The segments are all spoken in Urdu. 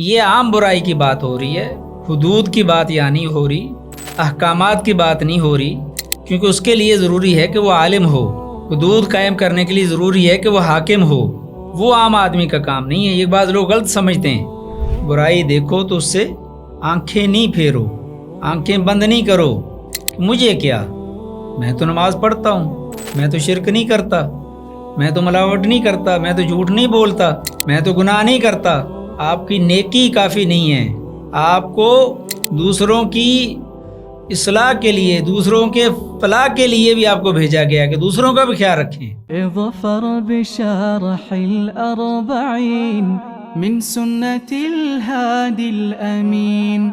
یہ عام برائی کی بات ہو رہی ہے، حدود کی بات یہاں نہیں ہو رہی، احکامات کی بات نہیں ہو رہی، کیونکہ اس کے لیے ضروری ہے کہ وہ عالم ہو، حدود قائم کرنے کے لیے ضروری ہے کہ وہ حاکم ہو، وہ عام آدمی کا کام نہیں ہے۔ یہ بعض لوگ غلط سمجھتے ہیں، برائی دیکھو تو اس سے آنکھیں نہیں پھیرو، آنکھیں بند نہیں کرو کہ مجھے کیا، میں تو نماز پڑھتا ہوں، میں تو شرک نہیں کرتا، میں تو ملاوٹ نہیں کرتا، میں تو جھوٹ نہیں بولتا، میں تو گناہ نہیں کرتا۔ آپ کی نیکی کافی نہیں ہے، آپ کو دوسروں کی اصلاح کے لیے، دوسروں کے فلاح کے لیے بھی آپ کو بھیجا گیا کہ دوسروں کا بھی خیال رکھیں۔ ظفر بشرح الأربعين من سنة الهادي الأمين۔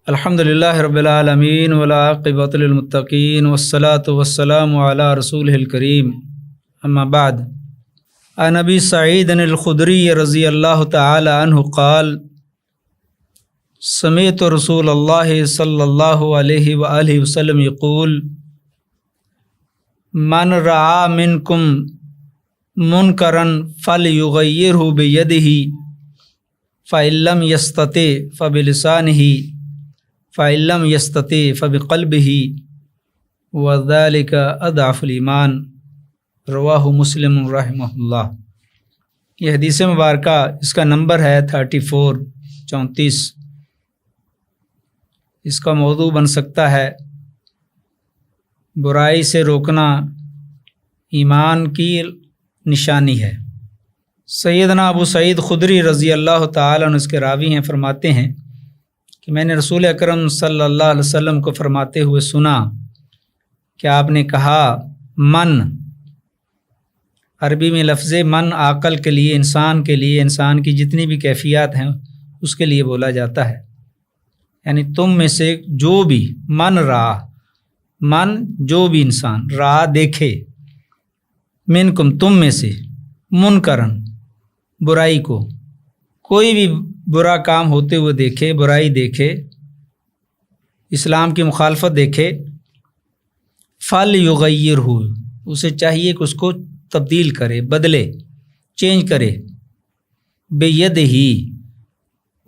الحمد للہ رب العالمین والعاقبۃ للمتقین والصلاة والسلام علی رسولہ الکریم، اما بعد، عن ابی سعید الخدری رضی اللہ تعالی عنہ قال سمعت رسول اللہ صلی اللہ علیہ وآلہ وسلم یقول من رعا منکم منکرا فلیغیرہ بیدہ فإن لم یستطع فبلسانہ فإن لم یستطع فبقلبہ وذلک اضعف الایمان، رواہ مسلم رحمہ اللہ۔ یہ حدیث مبارکہ، اس کا نمبر ہے 34 اس کا موضوع بن سکتا ہے برائی سے روکنا ایمان کی نشانی ہے۔ سیدنا ابو سعید خدری رضی اللہ تعالیٰ عنہ اس کے راوی ہیں، فرماتے ہیں کہ میں نے رسول اکرم صلی اللہ علیہ وسلم کو فرماتے ہوئے سنا کہ آپ نے کہا، من، عربی میں لفظ من عقل کے لیے، انسان کے لیے، انسان کی جتنی بھی کیفیات ہیں اس کے لیے بولا جاتا ہے، یعنی تم میں سے جو بھی، من رعا، من جو بھی انسان، رعا دیکھے، منکم تم میں سے، منکرن برائی کو، کوئی بھی برا کام ہوتے ہوئے دیکھے، برائی دیکھے، اسلام کی مخالفت دیکھے، فلیغیرہ، اسے چاہیے کہ اس کو تبدیل کرے، بدلے، چینج کرے، بیدہ،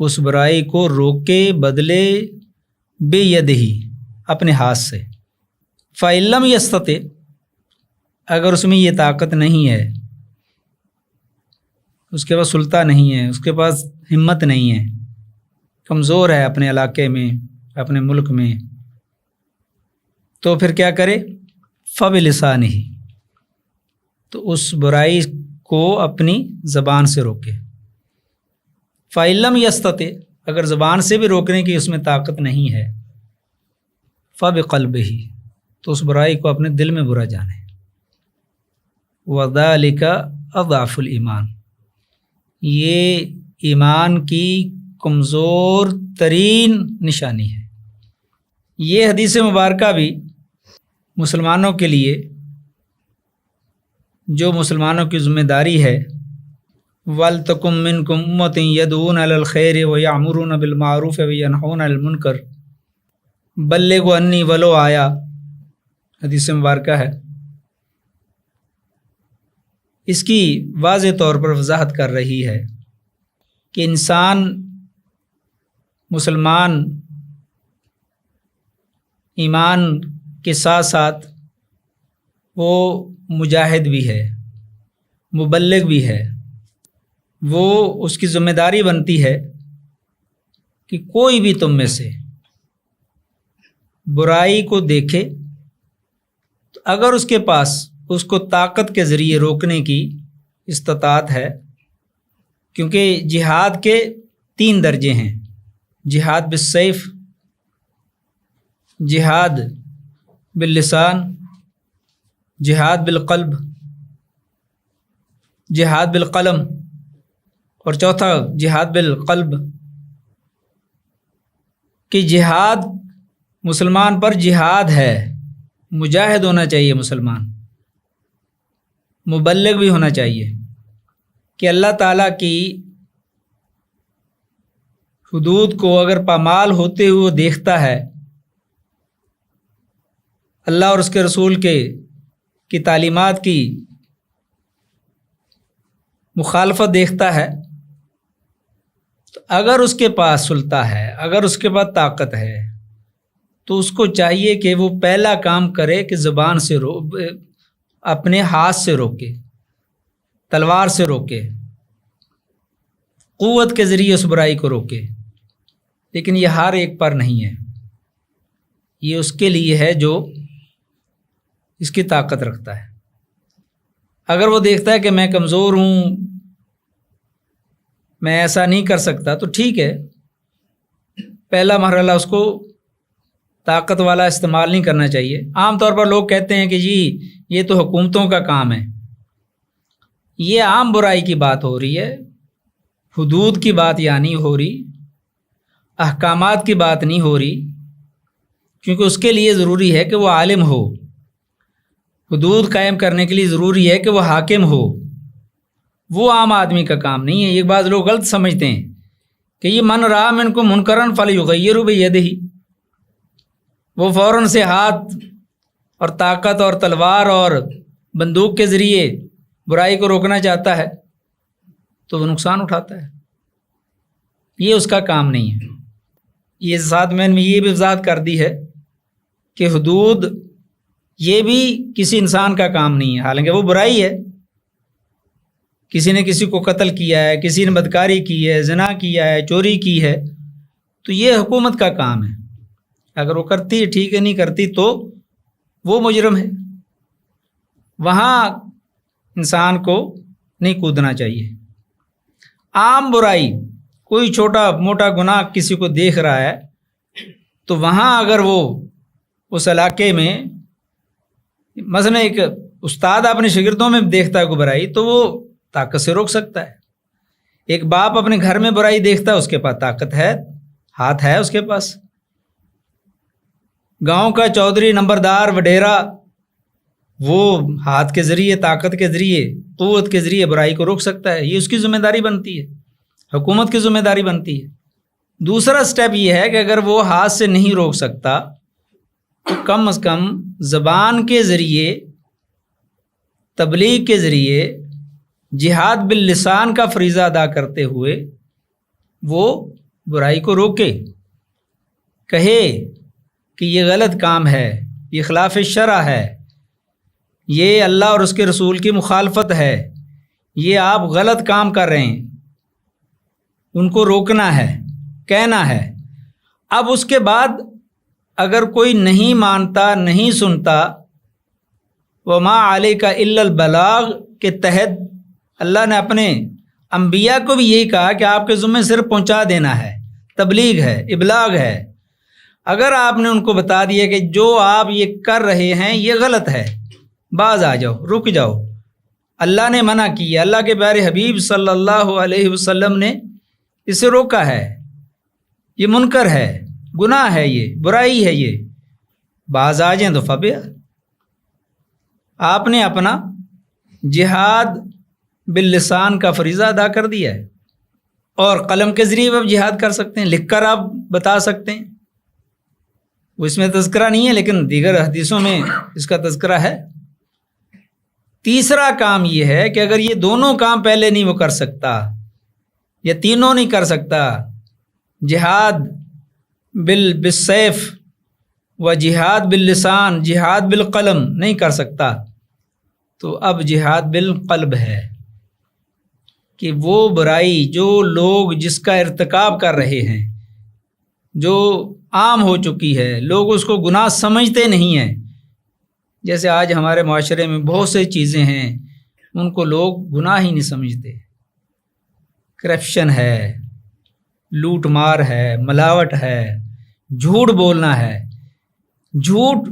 اس برائی کو روکے، بدلے، بیدہ، اپنے ہاتھ سے، فإن لم یستطع، اگر اس میں یہ طاقت نہیں ہے، اس کے پاس سلطہ نہیں ہے، اس کے پاس ہمت نہیں ہے، کمزور ہے اپنے علاقے میں، اپنے ملک میں، تو پھر کیا کرے؟ فبلسانہ، تو اس برائی کو اپنی زبان سے روکے۔ فإن لم یستطع، اگر زبان سے بھی روکنے کی اس میں طاقت نہیں ہے، فبقلبہ، تو اس برائی کو اپنے دل میں برا جانے، وذالک اضعف الایمان، یہ ایمان کی کمزور ترین نشانی ہے۔ یہ حدیث مبارکہ بھی مسلمانوں کے لیے، جو مسلمانوں کی ذمہ داری ہے، وَلْتَكُن مِّنكُمْ أُمَّةٌ يَدْعُونَ إِلَى الْخَيْرِ وَيَأْمُرُونَ بِالْمَعْرُوفِ وَيَنْهَوْنَ عَنِ الْمُنكَرِ، بلغوا عنی ولو آیا، حدیث مبارکہ ہے۔ اس کی واضح طور پر وضاحت کر رہی ہے کہ انسان، مسلمان، ایمان کے ساتھ ساتھ وہ مجاہد بھی ہے، مبلغ بھی ہے، وہ اس کی ذمہ داری بنتی ہے کہ کوئی بھی تم میں سے برائی کو دیکھے تو اگر اس کے پاس اس کو طاقت کے ذریعے روکنے کی استطاعت ہے، کیونکہ جہاد کے 3 درجے ہیں، جہاد بالسیف، جہاد باللسان، جہاد بالقلب، جہاد بالقلم، اور چوتھا جہاد بالقلب، کہ جہاد مسلمان پر جہاد ہے، مجاہد ہونا چاہیے مسلمان، مبلغ بھی ہونا چاہیے، کہ اللہ تعالیٰ کی حدود کو اگر پامال ہوتے ہوئے دیکھتا ہے، اللہ اور اس کے رسول کی تعلیمات کی مخالفت دیکھتا ہے، اگر اس کے پاس سلطہ ہے، اگر اس کے پاس طاقت ہے، تو اس کو چاہیے کہ وہ پہلا کام کرے کہ زبان سے اپنے ہاتھ سے روکے، تلوار سے روکے، قوت کے ذریعے اس برائی کو روکے۔ لیکن یہ ہر ایک پر نہیں ہے، یہ اس کے لیے ہے جو اس کی طاقت رکھتا ہے۔ اگر وہ دیکھتا ہے کہ میں کمزور ہوں، میں ایسا نہیں کر سکتا، تو ٹھیک ہے، پہلا مرحلہ اس کو طاقت والا استعمال نہیں کرنا چاہیے۔ عام طور پر لوگ کہتے ہیں کہ جی یہ تو حکومتوں کا کام ہے۔ یہ عام برائی کی بات ہو رہی ہے، حدود کی بات یہاں نہیں ہو رہی، احکامات کی بات نہیں ہو رہی، کیونکہ اس کے لیے ضروری ہے کہ وہ عالم ہو۔ حدود قائم کرنے کے لیے ضروری ہے کہ وہ حاکم ہو، وہ عام آدمی کا کام نہیں ہے۔ یہ بعض لوگ غلط سمجھتے ہیں کہ یہ من رأى منکم منکرا فلیغیرہ بیدہ، وہ فوراً سے ہاتھ اور طاقت اور تلوار اور بندوق کے ذریعے برائی کو روکنا چاہتا ہے تو وہ نقصان اٹھاتا ہے۔ یہ اس کا کام نہیں ہے۔ یہ ساتھ میں نے یہ بھی وضاحت کر دی ہے کہ حدود یہ بھی کسی انسان کا کام نہیں ہے، حالانکہ وہ برائی ہے۔ کسی نے کسی کو قتل کیا ہے، کسی نے بدکاری کی ہے، زنا کیا ہے، چوری کی ہے، تو یہ حکومت کا کام ہے۔ اگر وہ کرتی ہے ٹھیک ہے، نہیں کرتی تو وہ مجرم ہے۔ وہاں انسان کو نہیں کودنا چاہیے۔ عام برائی، کوئی چھوٹا موٹا گناہ کسی کو دیکھ رہا ہے تو وہاں اگر وہ اس علاقے میں مثلا ایک استاد اپنے شاگردوں میں دیکھتا ہے کوئی برائی تو وہ طاقت سے روک سکتا ہے۔ ایک باپ اپنے گھر میں برائی دیکھتا ہے، اس کے پاس طاقت ہے، ہاتھ ہے اس کے پاس۔ گاؤں کا چودھری، نمبردار، وڈیرا، وہ ہاتھ کے ذریعے، طاقت کے ذریعے، قوت کے ذریعے برائی کو روک سکتا ہے۔ یہ اس کی ذمہ داری بنتی ہے، حکومت کی ذمہ داری بنتی ہے۔ دوسرا سٹیپ یہ ہے کہ اگر وہ ہاتھ سے نہیں روک سکتا تو کم از کم زبان کے ذریعے، تبلیغ کے ذریعے، جہاد باللسان کا فریضہ ادا کرتے ہوئے وہ برائی کو روکے، کہے کہ یہ غلط کام ہے، یہ خلاف شرع ہے، یہ اللہ اور اس کے رسول کی مخالفت ہے، یہ آپ غلط کام کر رہے ہیں، ان کو روکنا ہے، کہنا ہے۔ اب اس کے بعد اگر کوئی نہیں مانتا، نہیں سنتا، وما علیک الا البلاغ کے تحت اللہ نے اپنے انبیاء کو بھی یہی کہا کہ آپ کے ذمہ صرف پہنچا دینا ہے، تبلیغ ہے، ابلاغ ہے۔ اگر آپ نے ان کو بتا دیا کہ جو آپ یہ کر رہے ہیں یہ غلط ہے، باز آ جاؤ، رک جاؤ، اللہ نے منع کیا، اللہ کے پیارے حبیب صلی اللہ علیہ وسلم نے اسے روکا ہے، یہ منکر ہے، گناہ ہے، یہ برائی ہے، یہ باز آ جائیں تو فبیا۔ آپ نے اپنا جہاد باللسان کا فریضہ ادا کر دیا ہے، اور قلم کے ذریعے آپ جہاد کر سکتے ہیں، لکھ کر آپ بتا سکتے ہیں۔ وہ اس میں تذکرہ نہیں ہے لیکن دیگر حدیثوں میں اس کا تذکرہ ہے۔ تیسرا کام یہ ہے کہ اگر یہ دونوں کام پہلے نہیں وہ کر سکتا، یا تینوں نہیں کر سکتا، جہاد بالسیف و جہاد باللسان، جہاد بالقلم نہیں کر سکتا، تو اب جہاد بالقلب ہے کہ وہ برائی جو لوگ جس کا ارتکاب کر رہے ہیں، جو عام ہو چکی ہے، لوگ اس کو گناہ سمجھتے نہیں ہیں۔ جیسے آج ہمارے معاشرے میں بہت سی چیزیں ہیں ان کو لوگ گناہ ہی نہیں سمجھتے۔ کرپشن ہے، لوٹ مار ہے، ملاوٹ ہے، جھوٹ بولنا ہے۔ جھوٹ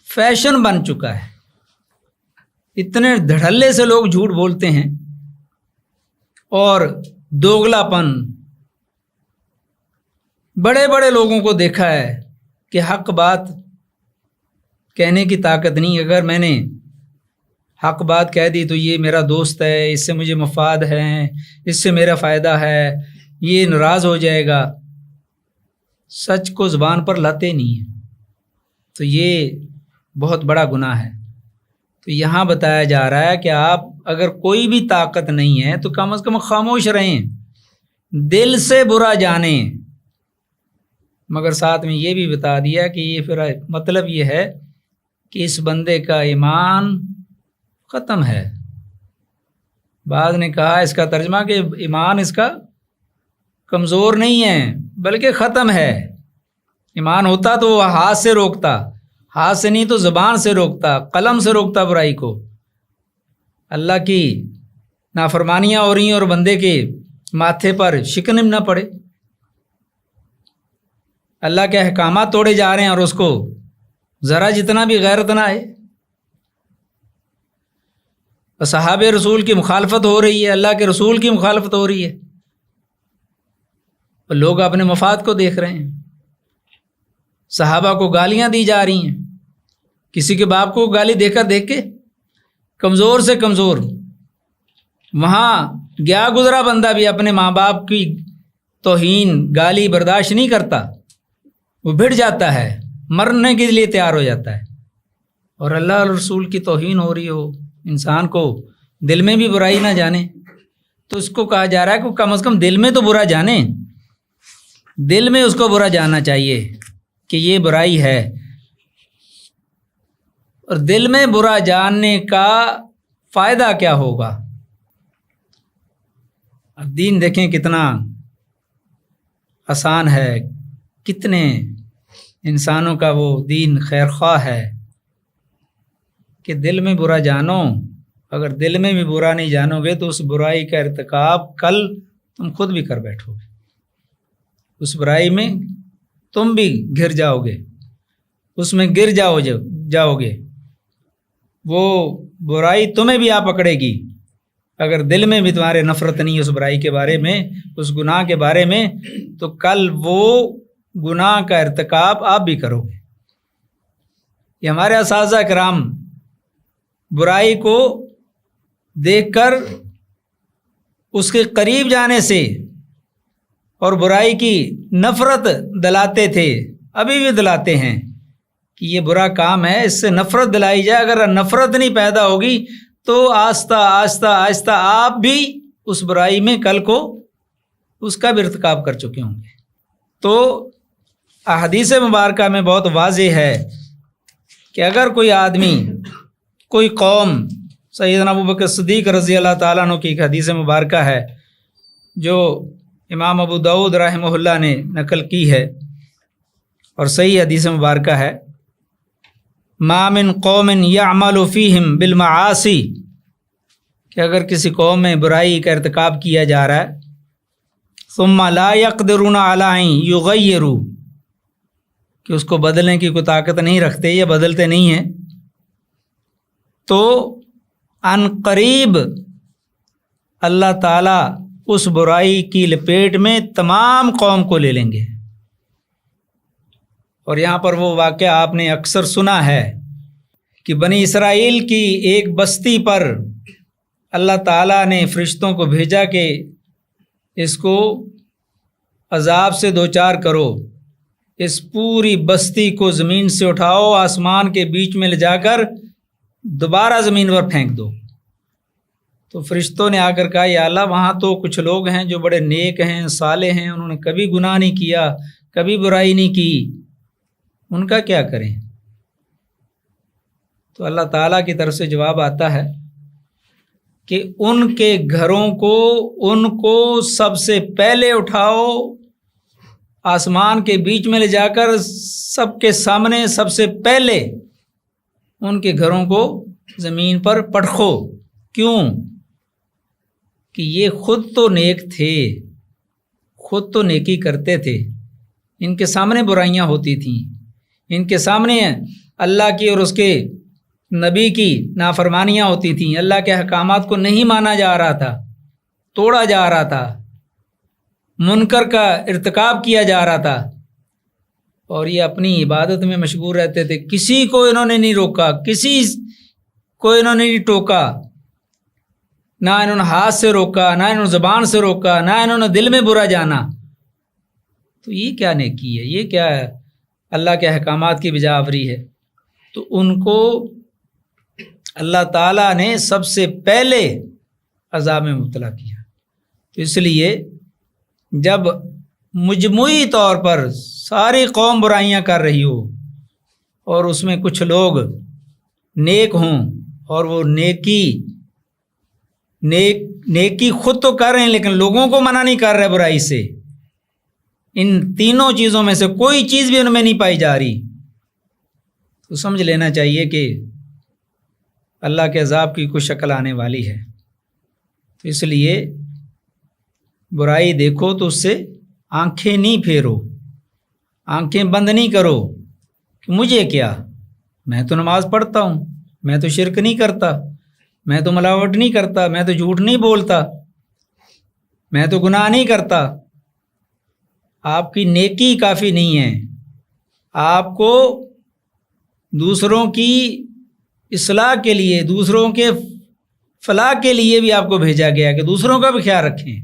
فیشن بن چکا ہے، اتنے دھڑلے سے لوگ جھوٹ بولتے ہیں، اور دوگلا پن۔ بڑے بڑے لوگوں کو دیکھا ہے کہ حق بات کہنے کی طاقت نہیں، اگر میں نے حق بات کہہ دی تو یہ میرا دوست ہے، اس سے مجھے مفاد ہے، اس سے میرا فائدہ ہے، یہ ناراض ہو جائے گا، سچ کو زبان پر لاتے نہیں ہیں، تو یہ بہت بڑا گناہ ہے۔ تو یہاں بتایا جا رہا ہے کہ آپ اگر کوئی بھی طاقت نہیں ہے تو کم از کم خاموش رہیں، دل سے برا جانیں، مگر ساتھ میں یہ بھی بتا دیا کہ یہ پھر مطلب یہ ہے کہ اس بندے کا ایمان ختم ہے۔ بعض نے کہا اس کا ترجمہ کہ ایمان اس کا کمزور نہیں ہے بلکہ ختم ہے۔ ایمان ہوتا تو وہ ہاتھ سے روکتا، ہاتھ سے نہیں تو زبان سے روکتا، قلم سے روکتا برائی کو۔ اللہ کی نافرمانیاں ہو رہی ہیں اور بندے کے ماتھے پر شکنم نہ پڑے، اللہ کے احکامات توڑے جا رہے ہیں اور اس کو ذرا جتنا بھی غیرت نہ آئے۔ صحابہ رسول کی مخالفت ہو رہی ہے، اللہ کے رسول کی مخالفت ہو رہی ہے، اور لوگ اپنے مفاد کو دیکھ رہے ہیں۔ صحابہ کو گالیاں دی جا رہی ہیں، کسی کے باپ کو گالی دے کر دیکھ کے کمزور سے کمزور، وہاں گیا گزرا بندہ بھی اپنے ماں باپ کی توہین گالی برداشت نہیں کرتا، وہ بھڑ جاتا ہے، مرنے کے لیے تیار ہو جاتا ہے۔ اور اللہ اور رسول کی توہین ہو رہی ہو، انسان کو دل میں بھی برائی نہ جانے، تو اس کو کہا جا رہا ہے کہ کم از کم دل میں تو برا جانے، دل میں اس کو برا جاننا چاہیے کہ یہ برائی ہے۔ اور دل میں برا جاننے کا فائدہ کیا ہوگا؟ اب دین دیکھیں کتنا آسان ہے، کتنے انسانوں کا وہ دین خیر خواہ ہے کہ دل میں برا جانو۔ اگر دل میں بھی برا نہیں جانو گے تو اس برائی کا ارتکاب کل تم خود بھی کر بیٹھو گے، اس برائی میں تم بھی گر جاؤ گے، اس میں گر جاؤ گے، وہ برائی تمہیں بھی آ پکڑے گی۔ اگر دل میں بھی تمہارے نفرت نہیں اس برائی کے بارے میں، اس گناہ کے بارے میں، تو کل وہ گناہ کا ارتکاب آپ بھی کرو گے۔ یہ ہمارے اساتذہ کرام برائی کو دیکھ کر اس کے قریب جانے سے اور برائی کی نفرت دلاتے تھے، ابھی بھی دلاتے ہیں کہ یہ برا کام ہے، اس سے نفرت دلائی جائے۔ اگر نفرت نہیں پیدا ہوگی تو آہستہ آہستہ آہستہ آپ بھی اس برائی میں کل کو اس کا بھی ارتکاب کر چکے ہوں گے۔ تو احادیث مبارکہ میں بہت واضح ہے کہ اگر کوئی آدمی، کوئی قوم، سیدنا ابوبکر صدیق رضی اللہ تعالیٰ عنہ کی ایک حدیث مبارکہ ہے جو امام ابو داؤد رحمہ اللہ نے نقل کی ہے اور صحیح حدیث مبارکہ ہے، ما من قوم یعمل فیہم بالمعاصی، کہ اگر کسی قوم میں برائی کا ارتکاب کیا جا رہا ہے، ثم لا یقدرون علی ان یغیروا، کہ اس کو بدلنے کی کوئی طاقت نہیں رکھتے یا بدلتے نہیں ہیں، تو ان قریب اللہ تعالیٰ اس برائی کی لپیٹ میں تمام قوم کو لے لیں گے۔ اور یہاں پر وہ واقعہ آپ نے اکثر سنا ہے کہ بنی اسرائیل کی ایک بستی پر اللہ تعالیٰ نے فرشتوں کو بھیجا کہ اس کو عذاب سے دوچار کرو، اس پوری بستی کو زمین سے اٹھاؤ، آسمان کے بیچ میں لے جا کر دوبارہ زمین پر پھینک دو۔ تو فرشتوں نے آ کر کہا یا اللہ، وہاں تو کچھ لوگ ہیں جو بڑے نیک ہیں، صالح ہیں، انہوں نے کبھی گناہ نہیں کیا، کبھی برائی نہیں کی، ان کا کیا کریں؟ تو اللہ تعالیٰ کی طرف سے جواب آتا ہے کہ ان کے گھروں کو، ان کو سب سے پہلے اٹھاؤ، آسمان کے بیچ میں لے جا کر سب کے سامنے سب سے پہلے ان کے گھروں کو زمین پر پٹخو۔ کیوں؟ کہ یہ خود تو نیک تھے، خود تو نیکی کرتے تھے، ان کے سامنے برائیاں ہوتی تھیں، ان کے سامنے اللہ کی اور اس کے نبی کی نافرمانیاں ہوتی تھیں، اللہ کے احکامات کو نہیں مانا جا رہا تھا، توڑا جا رہا تھا، منکر کا ارتکاب کیا جا رہا تھا، اور یہ اپنی عبادت میں مشغول رہتے تھے۔ کسی کو انہوں نے نہیں روکا، کسی کو انہوں نے نہیں ٹوکا، نہ انہوں نے ہاتھ سے روکا، نہ انہوں نے زبان سے روکا، نہ انہوں نے دل میں برا جانا۔ تو یہ کیا نیکی ہے؟ یہ کیا ہے؟ اللہ کے احکامات کی بجا آوری ہے۔ تو ان کو اللہ تعالیٰ نے سب سے پہلے عذاب میں مبتلا کیا۔ تو اس لیے جب مجموعی طور پر ساری قوم برائیاں کر رہی ہو اور اس میں کچھ لوگ نیک ہوں اور وہ نیکی خود تو کر رہے ہیں لیکن لوگوں کو منع نہیں کر رہے برائی سے، ان تینوں چیزوں میں سے کوئی چیز بھی ان میں نہیں پائی جا رہی، تو سمجھ لینا چاہیے کہ اللہ کے عذاب کی کوئی شکل آنے والی ہے۔ تو اس لیے برائی دیکھو تو اس سے آنکھیں نہیں پھیرو، آنکھیں بند نہیں کرو کہ مجھے کیا، میں تو نماز پڑھتا ہوں، میں تو شرک نہیں کرتا، میں تو ملاوٹ نہیں کرتا، میں تو جھوٹ نہیں بولتا، میں تو گناہ نہیں کرتا۔ آپ کی نیکی کافی نہیں ہے، آپ کو دوسروں کی اصلاح کے لیے، دوسروں کے فلاح کے لیے بھی آپ کو بھیجا گیا کہ دوسروں کا بھی خیال رکھیں۔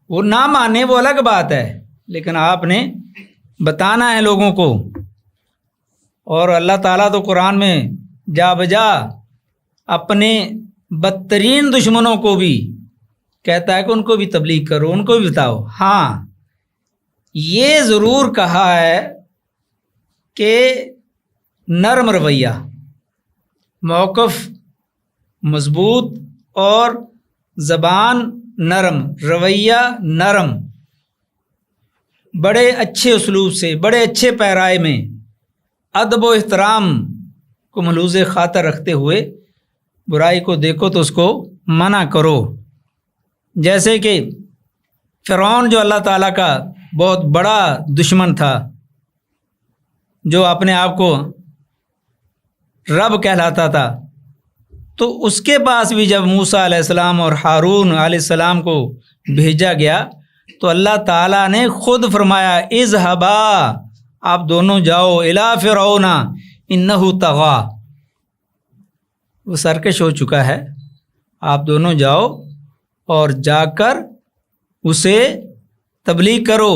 وہ نہ مانے وہ الگ بات ہے، لیکن آپ نے بتانا ہے لوگوں کو۔ اور اللہ تعالیٰ تو قرآن میں جا بجا اپنے بدترین دشمنوں کو بھی کہتا ہے کہ ان کو بھی تبلیغ کرو، ان کو بھی بتاؤ۔ ہاں یہ ضرور کہا ہے کہ نرم رویہ، موقف مضبوط اور زبان نرم، رویہ نرم، بڑے اچھے اسلوب سے، بڑے اچھے پیرائے میں ادب و احترام کو ملحوظ خاطر رکھتے ہوئے برائی کو دیکھو تو اس کو منع کرو۔ جیسے کہ فرعون جو اللہ تعالیٰ کا بہت بڑا دشمن تھا، جو اپنے آپ کو رب کہلاتا تھا، تو اس کے پاس بھی جب موسیٰ علیہ السلام اور ہارون علیہ السلام کو بھیجا گیا تو اللہ تعالیٰ نے خود فرمایا اذهبا، آپ دونوں جاؤ، الی فرعون انہ طغی، وہ سرکش ہو چکا ہے، آپ دونوں جاؤ اور جا کر اسے تبلیغ کرو۔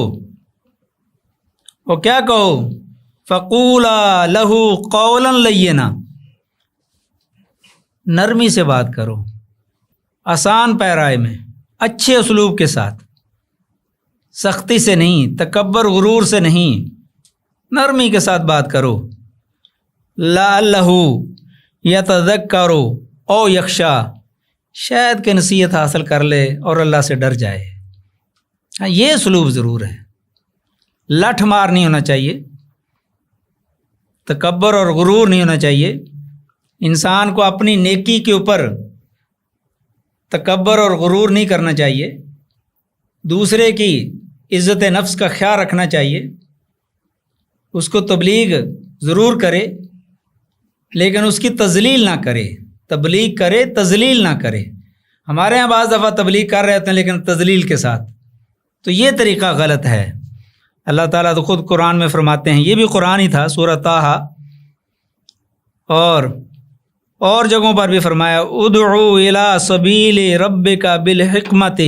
اور کیا کہو؟ فقولا لہ قولا لینا، نرمی سے بات کرو، آسان پیرائے میں، اچھے اسلوب کے ساتھ، سختی سے نہیں، تکبر غرور سے نہیں، نرمی کے ساتھ بات کرو۔ لعلہ یتذکر او یخشی، شاید کہ نصیحت حاصل کر لے اور اللہ سے ڈر جائے۔ ہاں یہ اسلوب ضرور ہے، لٹھ مار نہیں ہونا چاہیے، تکبر اور غرور نہیں ہونا چاہیے، انسان کو اپنی نیکی کے اوپر تکبر اور غرور نہیں کرنا چاہیے، دوسرے کی عزت نفس کا خیال رکھنا چاہیے، اس کو تبلیغ ضرور کرے لیکن اس کی تذلیل نہ کرے، تبلیغ کرے تذلیل نہ کرے۔ ہمارے یہاں بعض دفعہ تبلیغ کر رہے ہوتے ہیں لیکن تذلیل کے ساتھ، تو یہ طریقہ غلط ہے۔ اللہ تعالیٰ تو خود قرآن میں فرماتے ہیں، یہ بھی قرآن ہی تھا، سورہ طٰہٰ اور جگہوں پر بھی فرمایا ادعو الی سبیل ربک بالحکمت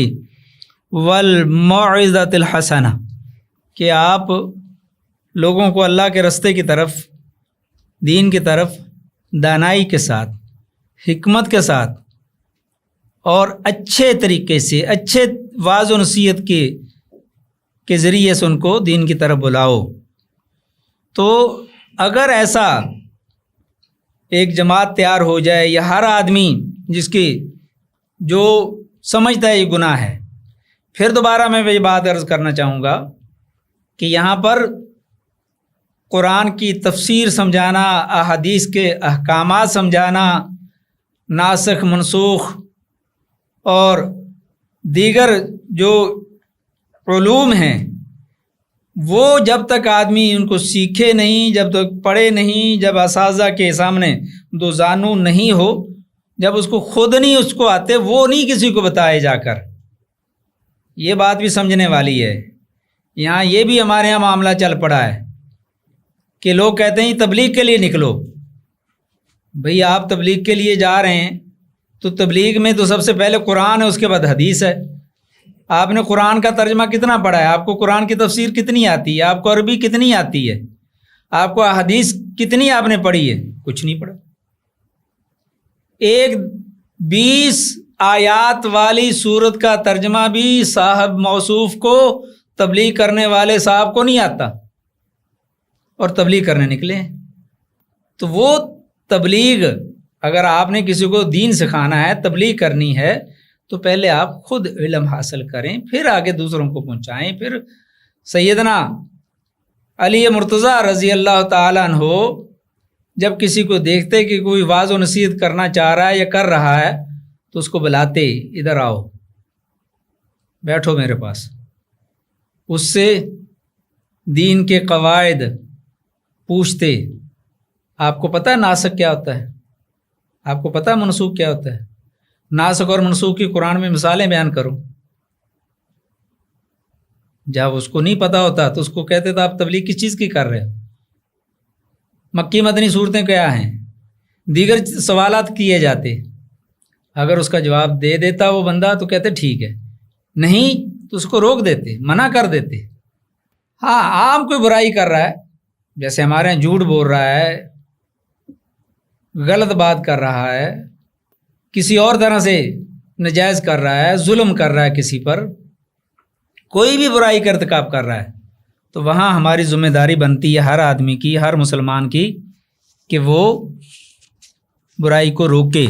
والموعظۃ الحسنہ، کہ آپ لوگوں کو اللہ کے رستے کی طرف، دین کی طرف دانائی کے ساتھ، حکمت کے ساتھ اور اچھے طریقے سے، اچھے واعظ و نصیحت کے ذریعے سے ان کو دین کی طرف بلاؤ۔ تو اگر ایسا ایک جماعت تیار ہو جائے یا ہر آدمی جو سمجھتا ہے یہ گناہ ہے، پھر دوبارہ میں یہ بات عرض کرنا چاہوں گا کہ یہاں پر قرآن کی تفسیر سمجھانا، احادیث کے احکامات سمجھانا، ناسخ منسوخ اور دیگر جو علوم ہیں، وہ جب تک آدمی ان کو سیکھے نہیں، جب تک پڑھے نہیں، جب اساتذہ کے سامنے دو زانو نہیں ہو، جب اس کو خود نہیں اس کو آتے، وہ نہیں کسی کو بتائے جا کر۔ یہ بات بھی سمجھنے والی ہے۔ یہاں یہ بھی ہمارے یہاں معاملہ چل پڑا ہے کہ لوگ کہتے ہیں تبلیغ کے لیے نکلو۔ بھئی آپ تبلیغ کے لیے جا رہے ہیں تو تبلیغ میں تو سب سے پہلے قرآن ہے، اس کے بعد حدیث ہے۔ آپ نے قرآن کا ترجمہ کتنا پڑھا ہے؟ آپ کو قرآن کی تفسیر کتنی آتی ہے؟ آپ کو عربی کتنی آتی ہے؟ آپ کو حدیث کتنی آپ نے پڑھی ہے؟ کچھ نہیں پڑھا۔ 20 آیات والی صورت کا ترجمہ بھی صاحب موصوف کو تبلیغ کرنے والے صاحب کو نہیں آتا اور تبلیغ کرنے نکلے. تو وہ تبلیغ اگر آپ نے کسی کو دین سکھانا ہے، تبلیغ کرنی ہے، تو پہلے آپ خود علم حاصل کریں، پھر آگے دوسروں کو پہنچائیں. پھر سیدنا علی مرتضیٰ رضی اللہ تعالیٰ عنہ جب کسی کو دیکھتے کہ کوئی واعظ و نصیحت کرنا چاہ رہا ہے یا کر رہا ہے تو اس کو بلاتے، ادھر آؤ، بیٹھو میرے پاس. اس سے دین کے قواعد پوچھتے. آپ کو پتہ ہے ناسخ کیا ہوتا ہے؟ آپ کو پتہ ہے منسوخ کیا ہوتا ہے؟ ناسخ اور منسوخ کی قرآن میں مثالیں بیان کرو. جب اس کو نہیں پتہ ہوتا تو اس کو کہتے تھے آپ تبلیغ کس چیز کی کر رہے ہو؟ مکی مدنی صورتیں کیا ہیں؟ دیگر سوالات کیے جاتے. اگر اس کا جواب دے دیتا وہ بندہ تو کہتے ٹھیک ہے، نہیں تو اس کو روک دیتے، منع کر دیتے. ہاں عام کوئی برائی کر رہا ہے، جیسے ہمارے یہاں جھوٹ بول رہا ہے، غلط بات کر رہا ہے، کسی اور طرح سے ناجائز کر رہا ہے، ظلم کر رہا ہے کسی پر، کوئی بھی برائی کا ارتکاب کر رہا ہے، تو وہاں ہماری ذمہ داری بنتی ہے ہر آدمی کی، ہر مسلمان کی، کہ وہ برائی کو روکے.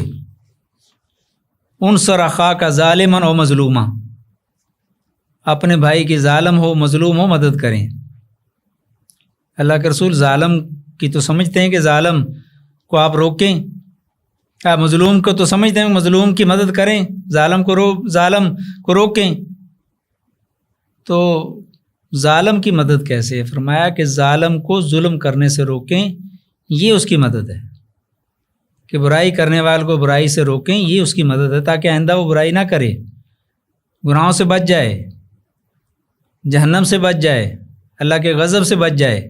انصر اخاک ظالما و مظلوما، اپنے بھائی کی ظالم ہو مظلوم ہو مدد کریں. اللہ کے رسول ظالم کی تو سمجھتے ہیں کہ ظالم کو آپ روکیں، آپ مظلوم کو تو سمجھتے ہیں مظلوم کی مدد کریں، ظالم کو روکیں. تو ظالم کی مدد کیسے ہے؟ فرمایا کہ ظالم کو ظلم کرنے سے روکیں، یہ اس کی مدد ہے. کہ برائی کرنے والے کو برائی سے روکیں، یہ اس کی مدد ہے، تاکہ آئندہ وہ برائی نہ کرے، گناہوں سے بچ جائے، جہنم سے بچ جائے، اللہ کے غضب سے بچ جائے.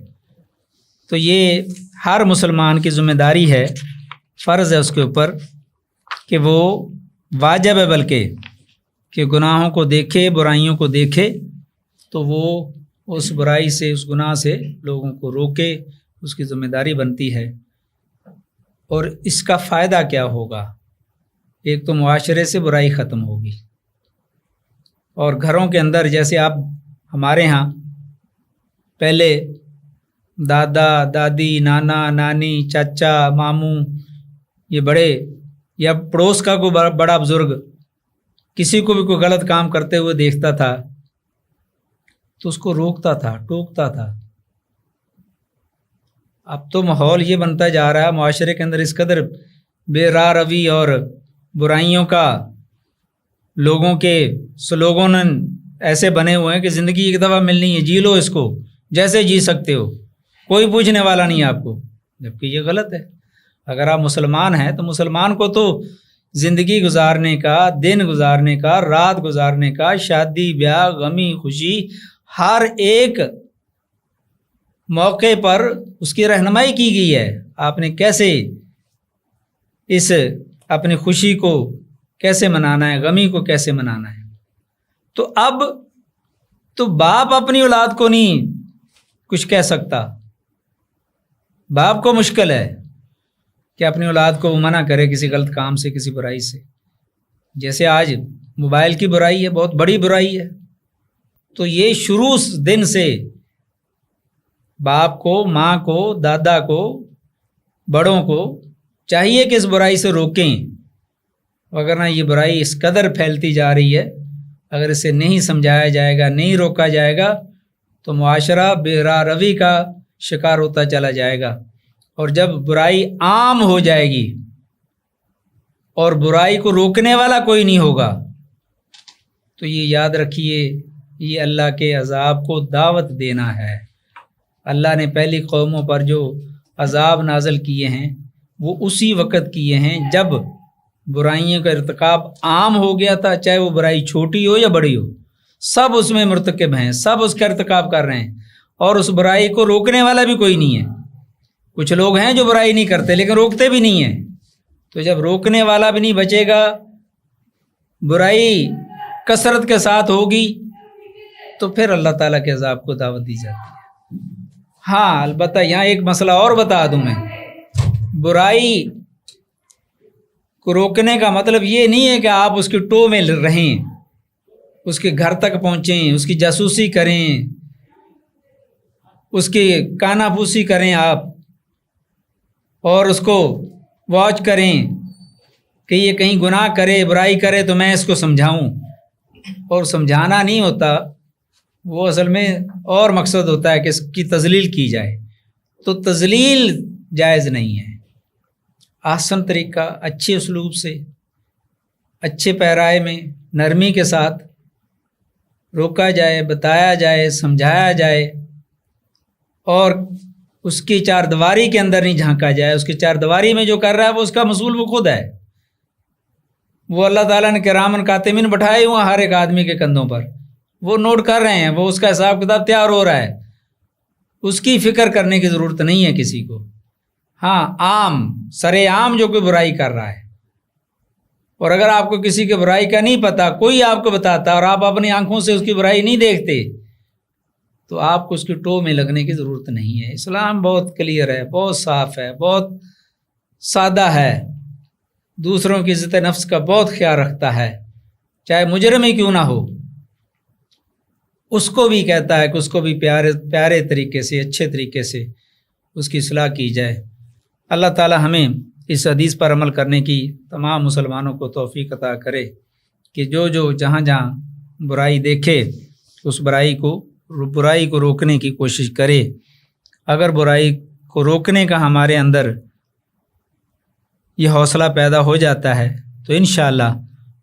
تو یہ ہر مسلمان کی ذمہ داری ہے، فرض ہے اس کے اوپر کہ وہ واجب ہے بلکہ کہ گناہوں کو دیکھے، برائیوں کو دیکھے تو وہ اس برائی سے، اس گناہ سے لوگوں کو روکے، اس کی ذمہ داری بنتی ہے. اور اس کا فائدہ کیا ہوگا؟ ایک تو معاشرے سے برائی ختم ہوگی، اور گھروں کے اندر جیسے آپ ہمارے ہاں پہلے دادا دادی، نانا نانی، چاچا ماموں، یہ بڑے یا پڑوس کا کوئی بڑا بزرگ کسی کو بھی کوئی غلط کام کرتے ہوئے دیکھتا تھا تو اس کو روکتا تھا، ٹوکتا تھا. اب تو ماحول یہ بنتا جا رہا ہے معاشرے کے اندر اس قدر بے راہ روی اور برائیوں کا، لوگوں کے سلوگن ایسے بنے ہوئے ہیں کہ زندگی ایک دفعہ ملنی ہے، جی لو اس کو جیسے جی سکتے ہو، کوئی پوچھنے والا نہیں آپ کو، جبکہ یہ غلط ہے. اگر آپ مسلمان ہیں تو مسلمان کو تو زندگی گزارنے کا، دن گزارنے کا، رات گزارنے کا، شادی بیاہ، غمی خوشی، ہر ایک موقع پر اس کی رہنمائی کی گئی ہے. آپ نے کیسے اس اپنی خوشی کو کیسے منانا ہے، غمی کو کیسے منانا ہے. تو اب تو باپ اپنی اولاد کو نہیں کچھ کہہ سکتا، باپ کو مشکل ہے کہ اپنی اولاد کو منع کرے کسی غلط کام سے، کسی برائی سے. جیسے آج موبائل کی برائی ہے، بہت بڑی برائی ہے. تو یہ شروع دن سے باپ کو، ماں کو، دادا کو، بڑوں کو چاہیے کہ اس برائی سے روکیں، وگرنہ یہ برائی اس قدر پھیلتی جا رہی ہے، اگر اسے نہیں سمجھایا جائے گا، نہیں روکا جائے گا تو معاشرہ بے راہ روی کا شکار ہوتا چلا جائے گا. اور جب برائی عام ہو جائے گی اور برائی کو روکنے والا کوئی نہیں ہوگا تو یہ یاد رکھیے، یہ اللہ کے عذاب کو دعوت دینا ہے. اللہ نے پہلی قوموں پر جو عذاب نازل کیے ہیں وہ اسی وقت کیے ہیں جب برائیوں کا ارتکاب عام ہو گیا تھا، چاہے وہ برائی چھوٹی ہو یا بڑی ہو، سب اس میں مرتکب ہیں، سب اس کا ارتکاب کر رہے ہیں، اور اس برائی کو روکنے والا بھی کوئی نہیں ہے. کچھ لوگ ہیں جو برائی نہیں کرتے لیکن روکتے بھی نہیں ہیں. تو جب روکنے والا بھی نہیں بچے گا، برائی کثرت کے ساتھ ہوگی تو پھر اللہ تعالیٰ کے عذاب کو دعوت دی جاتی ہے. ہاں البتہ یہاں ایک مسئلہ اور بتا دوں میں، برائی کو روکنے کا مطلب یہ نہیں ہے کہ آپ اس کی ٹو میں رہیں، اس کے گھر تک پہنچیں، اس کی جاسوسی کریں، اس کی کانا پوسی کریں آپ، اور اس کو واچ کریں کہ یہ کہیں گناہ کرے، برائی کرے تو میں اس کو سمجھاؤں۔ اور سمجھانا نہیں ہوتا، وہ اصل میں اور مقصد ہوتا ہے کہ اس کی تذلیل کی جائے، تو تذلیل جائز نہیں ہے۔ آسن طریقہ، اچھے اسلوب سے، اچھے پیرائے میں، نرمی کے ساتھ روکا جائے، بتایا جائے، سمجھایا جائے، اور اس کی چار دیواری کے اندر نہیں جھانکا جائے۔ اس کی چار دیواری میں جو کر رہا ہے وہ اس کا مسئول وہ خود ہے، وہ اللہ تعالیٰ نے کرامن کاتبین بٹھائے ہوئے ہر ایک آدمی کے کندھوں پر، وہ نوٹ کر رہے ہیں، وہ اس کا حساب کتاب تیار ہو رہا ہے، اس کی فکر کرنے کی ضرورت نہیں ہے کسی کو۔ ہاں عام سرے عام جو کوئی برائی کر رہا ہے، اور اگر آپ کو کسی کی برائی کا نہیں پتہ، کوئی آپ کو بتاتا اور آپ اپنی آنکھوں سے اس کی برائی نہیں دیکھتے، تو آپ کو اس کی ٹو میں لگنے کی ضرورت نہیں ہے۔ اسلام بہت کلیئر ہے، بہت صاف ہے، بہت سادہ ہے، دوسروں کی عزت نفس کا بہت خیال رکھتا ہے، چاہے مجرم ہی کیوں نہ ہو، اس کو بھی کہتا ہے کہ اس کو بھی پیارے طریقے سے، اچھے طریقے سے اس کی اصلاح کی جائے۔ اللہ تعالی ہمیں اس حدیث پر عمل کرنے کی تمام مسلمانوں کو توفیق عطا کرے کہ جو جہاں جہاں برائی دیکھے اس برائی کو روکنے کی کوشش کرے۔ اگر برائی کو روکنے کا ہمارے اندر یہ حوصلہ پیدا ہو جاتا ہے تو انشاءاللہ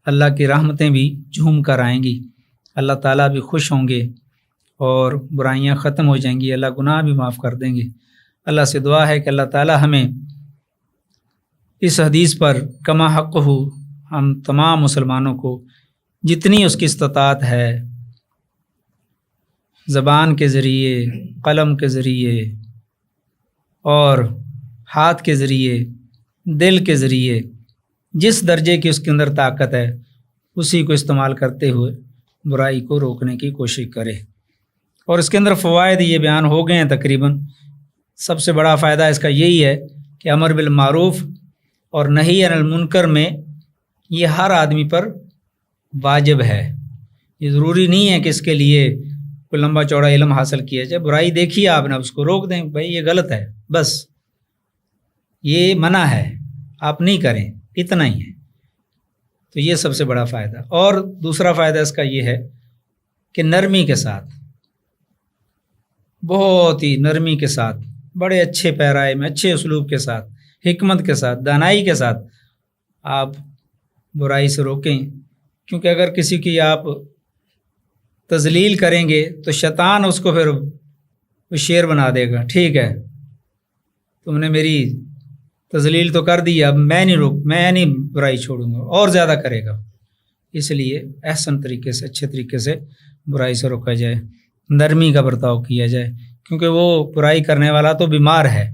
اللہ کی رحمتیں بھی جھوم کر آئیں گی، اللہ تعالیٰ بھی خوش ہوں گے اور برائیاں ختم ہو جائیں گی، اللہ گناہ بھی معاف کر دیں گے۔ اللہ سے دعا ہے کہ اللہ تعالیٰ ہمیں اس حدیث پر کما حق ہو، ہم تمام مسلمانوں کو جتنی اس کی استطاعت ہے، زبان کے ذریعے، قلم کے ذریعے اور ہاتھ کے ذریعے، دل کے ذریعے، جس درجے کی اس کے اندر طاقت ہے اسی کو استعمال کرتے ہوئے برائی کو روکنے کی کوشش کرے۔ اور اس کے اندر فوائد یہ بیان ہو گئے ہیں تقریباً۔ سب سے بڑا فائدہ اس کا یہی ہے کہ امر بالمعروف اور نہی عن المنکر میں یہ ہر آدمی پر واجب ہے۔ یہ ضروری نہیں ہے کہ اس کے لیے کوئی لمبا چوڑا علم حاصل کیا جائے۔ برائی دیکھی آپ نے، اس کو روک دیں، بھائی یہ غلط ہے، بس یہ منع ہے، آپ نہیں کریں، اتنا ہی ہے۔ تو یہ سب سے بڑا فائدہ۔ اور دوسرا فائدہ اس کا یہ ہے کہ نرمی کے ساتھ، بہت ہی نرمی کے ساتھ، بڑے اچھے پیرائے میں، اچھے اسلوب کے ساتھ، حکمت کے ساتھ، دانائی کے ساتھ آپ برائی سے روکیں، کیونکہ اگر کسی کی آپ تذلیل کریں گے تو شیطان اس کو پھر شیر بنا دے گا، ٹھیک ہے تم نے میری تذلیل تو کر دی، اب میں نہیں برائی چھوڑوں گا، اور زیادہ کرے گا۔ اس لیے احسن طریقے سے، اچھے طریقے سے برائی سے روکا جائے، نرمی کا برتاؤ کیا جائے، کیونکہ وہ برائی کرنے والا تو بیمار ہے،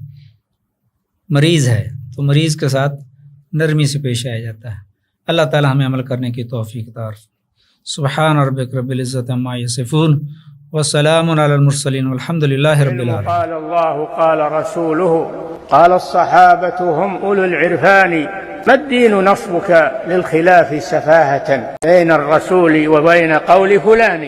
مریض ہے، تو مریض کے ساتھ نرمی سے پیش آیا جاتا ہے۔ اللہ تعالی ہمیں عمل کرنے کی توفیق عطا فرمائے۔ سبحان ربک رب العزت عما یصفون وسلام علی المرسلین والحمد للہ رب العالمین۔ قال الله قال رسوله قال الصحابة هم أولو العرفان ما الدين نصبك للخلاف سفاهة بين الرسول وبين قول فلان